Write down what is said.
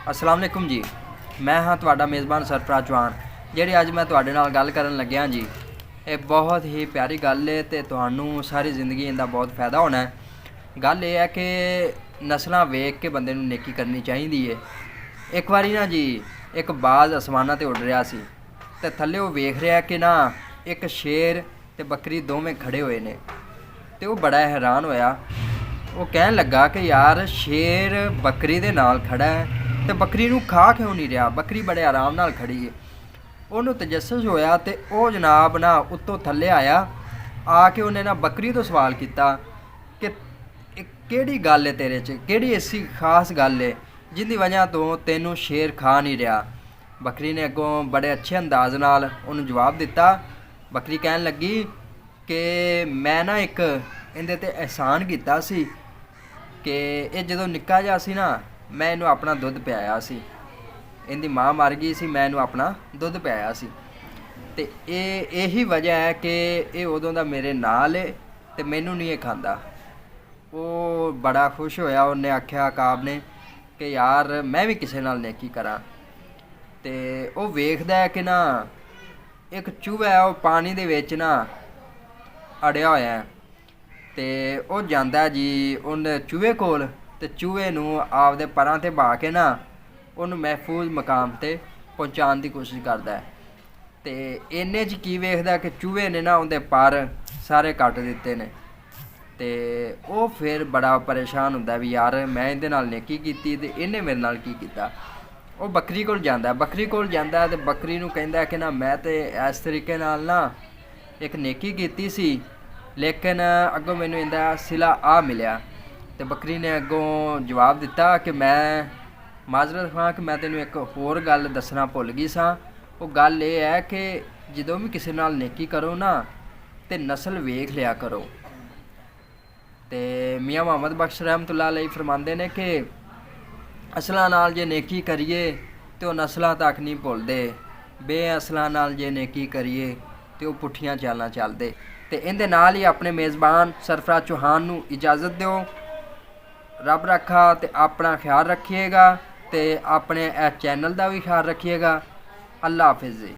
अस्सलाम वालेकुम जी। मैं हाँ तुहाडा मेज़बान सरफराज चौहान। जिहड़ी अज मैं तुहाडे नाल गल करन लग्या जी, ये बहुत ही प्यारी गल है ते तुहानूं सारी जिंदगी इहदा बहुत फ़ायदा होना है। गल यह है कि नस्लां वेख के बंदे नूं नेकी करनी चाहिदी है। एक बारी ना जी एक बाज आसमानां ते उड़ रहा सी ते थल्ले वो वेख रहा कि ना एक शेर ते बकरी दोवें खड़े हुए ने ते वो बड़ा हैरान होया। वो कहन लगा कि यार शेर बकरी दे नाल खड़ा है तो बकरी नूं खा क्यों नहीं रहा, बकरी बड़े आराम नाल खड़ी है। उन्होंने तजस्सुस होया तो वह जनाब ना उत्तों थल्ले आया, आके उन्हें ना बकरी तो सवाल किया कि केड़ी गल है तेरे च, केड़ी ऐसी खास गल है जिंदी वजह तो तेनों शेर खा नहीं रहा। बकरी ने अगों बड़े अच्छे अंदाज नाल उन्हें जवाब दिता। बकरी कहन लगी कि मैं ना एक इहदे ते एहसान कीता सी कि ये जदों निक्का जिहा सी ना मैं इनू अपना दुध पियाया सी, इहदी माँ मर गई सी, मैं इनू अपना दुध पियाया सी ते यही वजह है कि ये उदों दा मेरे नाल है ते मैनू नहीं खांदा। वो बड़ा खुश होया, उन्हें आख्या अकाब ने कि यार मैं भी किसी नाल नेकी करा। ते वो वेखदा है कि ना एक चूहा है वो पानी दे विच ना अड़िया होया है ते वो जांदा जी उन चूहे कोल ते चूहे नूं आपदे परां ते बहा के ना उन्हूं महफूज मकाम ते पहुँचाने की कोशिश करता है। ते इन्ने च की वेखदा कि चूहे ने ना उनके पर सारे कट दिते ने ते वो फिर बड़ा परेशान हुंदा भी यार मैं इहदे नाल नेकी कीती ते इहने मेरे नाल की कीता। वो बकरी कोल जांदा है, बकरी कोल जांदा है ते बकरी नूं कहंदा कि ना मैं ते इस तरीके नाल ना एक नेकी कीती सी लेकिन अगों मैनू इहदा सिला आ मिलिया। तो बकरी ने अगों जवाब दिता कि मैं माजरत खां कि मैं तेनों एक होर गल दसना भुल गई सां। वो गल ये है कि जदों भी किसी नाल नेकी करो ना तो नस्ल वेख लिया करो। तो मियाँ मुहम्मद बख्श रहमतुल्लाह अलैह फरमाते ने कि असलां नाल जे नेकी करिए तो नस्लां तक नहीं भुलदे, बेअसलां नाल जे नेकी करिए तो वो पुठियां चालां चलदे। तो इहदे नाल ही अपने मेज़बान सरफराज चौहान नूं इजाज़त दिओ। रब रखा तो अपना ख्याल रखिएगा तो अपने चैनल का भी ख्याल रखिएगा। अल्लाह हाफिज़ जी।